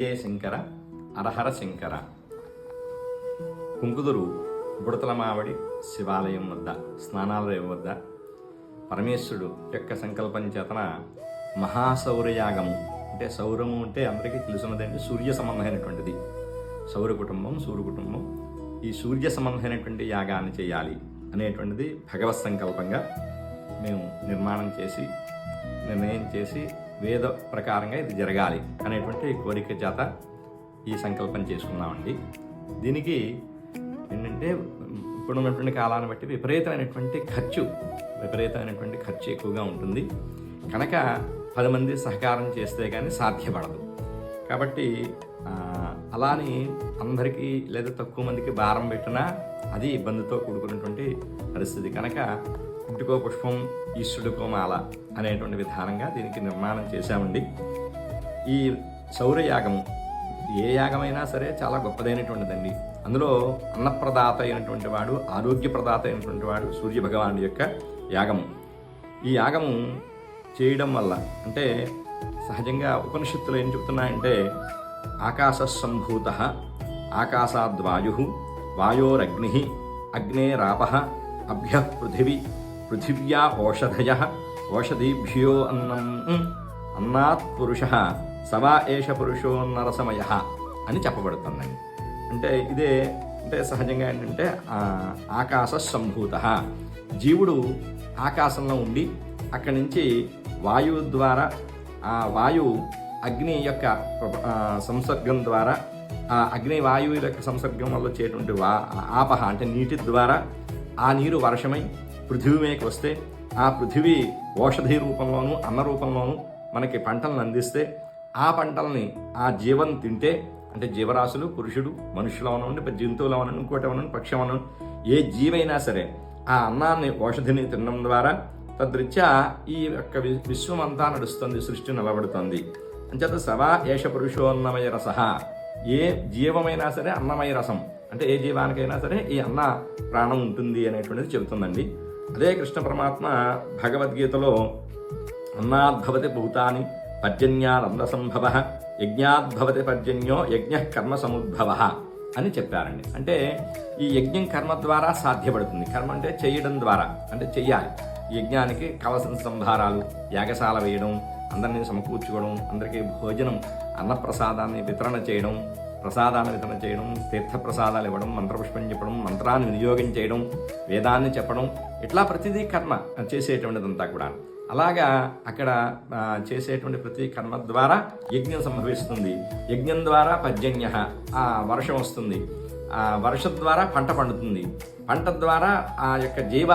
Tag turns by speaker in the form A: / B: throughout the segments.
A: జయ శంకర అరహర శంకర. కుంకుదురు బుడతల మావడి శివాలయం వద్ద స్నానాలయం వద్ద పరమేశ్వరుడు యొక్క సంకల్పం చేతన మహాసౌరయాగము, అంటే సౌరము అంటే అందరికీ తెలుసున్నదండి, సూర్య సంబంధమైనటువంటిది. సౌర కుటుంబం, సూర్య కుటుంబం, ఈ సూర్య సంబంధమైనటువంటి యాగాన్ని చేయాలి అనేటువంటిది భగవత్ సంకల్పంగా మేము నిర్ణయం చేసి వేద ప్రకారంగా ఇది జరగాలి అనేటువంటి కోరిక చేత ఈ సంకల్పం చేసుకున్నామండి. దీనికి ఏంటంటే ఇప్పుడున్నటువంటి కాలాన్ని బట్టి విపరీతమైనటువంటి ఖర్చు ఎక్కువగా ఉంటుంది కనుక 10 మంది సహకారం చేస్తే కానీ సాధ్యపడదు. కాబట్టి అలాని అందరికీ లేదా తక్కువ మందికి భారం పెట్టినా అది ఇబ్బందితో కూడుకున్నటువంటి పరిస్థితి కనుక ఇంటికో పుష్పం ఈశ్వరుడికో మాల అనేటువంటి విధానంగా దీనికి నిర్మాణం చేశామండి. ఈ సౌరయాగము ఏ యాగమైనా సరే చాలా గొప్పదైనటువంటిదండి. అందులో అన్నప్రదాత అయినటువంటి వాడు, ఆరోగ్యప్రదాత అయినటువంటి వాడు సూర్య భగవానుడి యొక్క యాగము. ఈ యాగము చేయడం వల్ల అంటే సహజంగా ఉపనిషత్తులు ఏం చెప్తున్నాయంటే ఆకాశ సంభూత ఆకాశాద్వాయు వాయోరగ్ని అగ్నేరాప అభ్య పృథివ్యా ఓషధయ ఓషధీభ్యో అన్నం అన్నాత్ పురుష సవా ఏష పురుషోన్నరసమయ అని చెప్పబడుతుందండి. అంటే ఇదే అంటే సహజంగా ఏంటంటే ఆకాశ సంభూత, జీవుడు ఆకాశంలో ఉండి అక్కడి నుంచి వాయువు ద్వారా ఆ వాయువు అగ్ని యొక్క సంసర్గం ద్వారా ఆ అగ్ని వాయువు యొక్క సంసర్గం వల్ల వచ్చేటువంటి ఆపహ అంటే నీటి ద్వారా ఆ నీరు వర్షమై పృథివీ మీదకి వస్తే ఆ పృథివీ ఓషధి రూపంలోనూ అన్న రూపంలోనూ మనకి పంటలను అందిస్తే ఆ పంటల్ని ఆ జీవం తింటే అంటే జీవరాశులు పురుషుడు మనుషులు అవనండి, జంతువులు అవనండి, ఇంకోటి అవనండి, పక్షి అవనండి, ఏ జీవైనా సరే ఆ అన్నాన్ని ఓషధిని తినడం ద్వారా తద్రీత్యా ఈ యొక్క విశ్వం అంతా నడుస్తుంది, సృష్టి నిలబడుతుంది. అంచేత సవా ఏష పురుషోన్నమయ రస, ఏ జీవమైనా సరే అన్నమయ రసం అంటే ఏ జీవానికైనా సరే ఈ అన్న ప్రాణం ఉంటుంది అనేటువంటిది చెబుతుందండి. అదే కృష్ణ పరమాత్మ భగవద్గీతలో అన్నాద్భవతి భూతాని పర్జన్యానందసంభవ యజ్ఞాద్భవతి పర్జన్యో యజ్ఞ కర్మ సముద్భవ అని చెప్పారండి. అంటే ఈ యజ్ఞం కర్మ ద్వారా సాధ్యపడుతుంది. కర్మ అంటే చేయడం ద్వారా, అంటే చెయ్యాలి. యజ్ఞానికి కావలసిన సంభారాలు, యాగశాల వేయడం, అందరినీ సమకూర్చుకోవడం, అందరికీ భోజనం అన్నప్రసాదాన్ని వితరణ చేయడం, తీర్థప్రసాదాలు ఇవ్వడం, మంత్రపుష్పం చెప్పడం, మంత్రాన్ని వినియోగం చేయడం, వేదాన్ని చెప్పడం, ఇట్లా ప్రతిదీ కర్మ చేసేటువంటిదంతా కూడా. అలాగా అక్కడ చేసేటువంటి ప్రతి కర్మ ద్వారా యజ్ఞం సంభవిస్తుంది. యజ్ఞం ద్వారా పర్జన్య వర్షం వస్తుంది, వర్షం ద్వారా పంట పండుతుంది, పంట ద్వారా ఆ యొక్క జీవ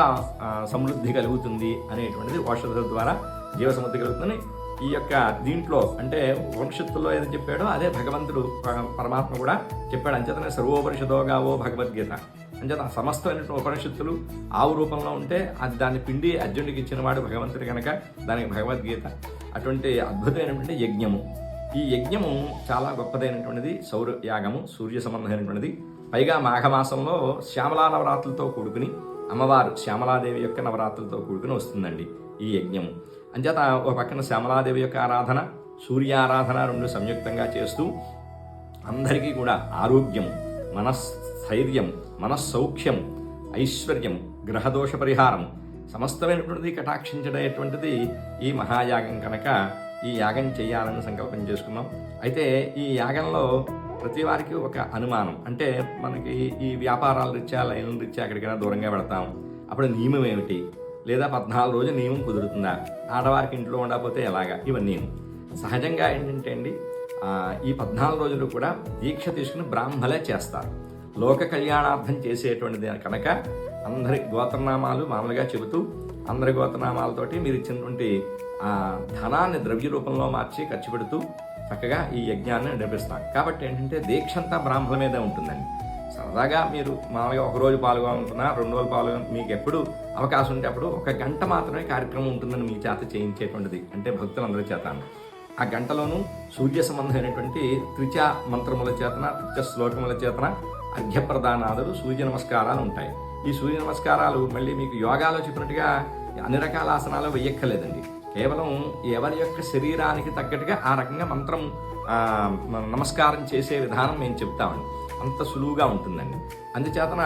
A: సమృద్ధి కలుగుతుంది అనేటువంటిది ఔషధ ద్వారా జీవ సమృద్ధి కలుగుతుంది. ఈ యొక్క దీంట్లో అంటే ఉపనిషత్తుల్లో ఏదో చెప్పాడో అదే భగవంతుడు పరమాత్మ కూడా చెప్పాడు. అంచేతనే సర్వోపనిషదోగావో భగవద్గీత. అంచేత సమస్తమైనటువంటి ఉపనిషత్తులు ఆవు రూపంలో ఉంటే అది దాన్ని పిండి అర్జునుడికి ఇచ్చినవాడు భగవంతుడు కనుక దానికి భగవద్గీత. అటువంటి అద్భుతమైనటువంటి యజ్ఞము. ఈ యజ్ఞము చాలా గొప్పదైనటువంటిది. సౌర యాగము సూర్య సంబంధమైనటువంటిది. పైగా మాఘమాసంలో శ్యామలా నవరాత్రులతో కూడుకుని అమ్మవారు శ్యామలాదేవి యొక్క నవరాత్రులతో కూడుకుని వస్తుందండి ఈ యజ్ఞము. అంచేత ఒక పక్కన శ్యామలాదేవి యొక్క ఆరాధన, సూర్యారాధన రెండు సంయుక్తంగా చేస్తూ అందరికీ కూడా ఆరోగ్యం, మనస్థైర్యం, మనస్సౌఖ్యం, ఐశ్వర్యం, గ్రహదోష పరిహారం సమస్తమైనటువంటిది కటాక్షించడేటువంటిది ఈ మహాయాగం కనుక ఈ యాగం చేయాలని సంకల్పం చేసుకున్నాం. అయితే ఈ యాగంలో ప్రతి వారికి ఒక అనుమానం, అంటే మనకి ఈ వ్యాపారాల రీత్యా లైన్ల రీత్యా ఎక్కడికైనా దూరంగా పెడతాం, అప్పుడు నియమం ఏమిటి, లేదా 14 రోజులు నియమం కుదురుతుందా, ఆడవారికి ఇంట్లో ఉండకపోతే ఎలాగా, ఇవన్నీ సహజంగా ఏంటంటే అండి ఈ 14 రోజులు కూడా దీక్ష తీసుకుని బ్రాహ్మలే చేస్తారు. లోక కళ్యాణార్థం చేసేటువంటిది కనుక అందరి గోత్రనామాలు మామూలుగా చెబుతూ అందరి గోత్రనామాలతోటి మీరు ఇచ్చినటువంటి ధనాన్ని ద్రవ్య రూపంలో మార్చి ఖర్చు పెడుతూ చక్కగా ఈ యజ్ఞాన్ని నిర్వహిస్తాం. కాబట్టి ఏంటంటే దీక్ష అంతా బ్రాహ్మణ మీదే ఉంటుందండి. సరదాగా మీరు మామూలుగా 1 రోజు పాల్గొనుకున్నా 2 రోజులు పాల్గొన మీకు ఎప్పుడు అవకాశం ఉంటే అప్పుడు 1 గంట మాత్రమే కార్యక్రమం ఉంటుందని మీ చేత చేయించేటువంటిది, అంటే భక్తులందరి చేత. ఆ గంటలోనూ సూర్య సంబంధమైనటువంటి త్రిచ మంత్రముల చేతన, త్రిచ శ్లోకముల చేతన అర్ఘ్యప్రదానాదులు, సూర్య నమస్కారాలు ఉంటాయి. ఈ సూర్య నమస్కారాలు మళ్ళీ మీకు యోగాలో చెప్పినట్టుగా అన్ని రకాల ఆసనాలు వేయక్కర్లేదండి. కేవలం ఎవరి యొక్క శరీరానికి తగ్గట్టుగా ఆ రకంగా మంత్రం నమస్కారం చేసే విధానం మేము చెప్తామండి. అంత సులువుగా ఉంటుందండి. అందుచేతన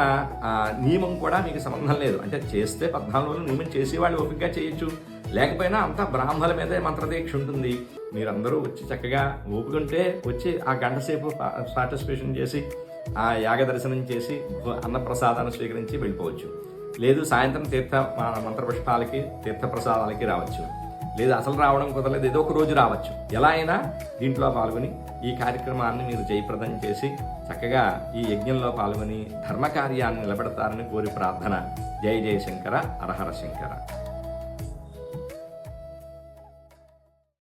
A: నియమం కూడా మీకు సంబంధం లేదు. అంటే చేస్తే 14 రోజులు నియమం చేసేవాళ్ళు ఓపికగా చేయొచ్చు, లేకపోయినా అంతా బ్రాహ్మణుల మీదే మంత్రదీక్ష ఉంటుంది. మీరందరూ వచ్చి చక్కగా ఓపిక ఉంటే వచ్చి ఆ గంట సేపు పార్టిసిపేషన్ చేసి ఆ యాగ దర్శనం చేసి అన్నప్రసాదాన్ని స్వీకరించి వెళ్ళిపోవచ్చు. లేదు సాయంత్రం మంత్రపుష్పాలకి తీర్థప్రసాదాలకి రావచ్చు, లేదా అసలు రావడం కుదరలేదు ఏదో ఒక రోజు రావచ్చు. ఎలా అయినా దీంట్లో పాల్గొని ఈ కార్యక్రమాన్ని మీరు జయప్రదం చేసి చక్కగా ఈ యజ్ఞంలో పాల్గొని ధర్మకార్యాన్ని నిలబెడతారని కోరి ప్రార్థన. జయ జయ శంకర, హర హర శంకర.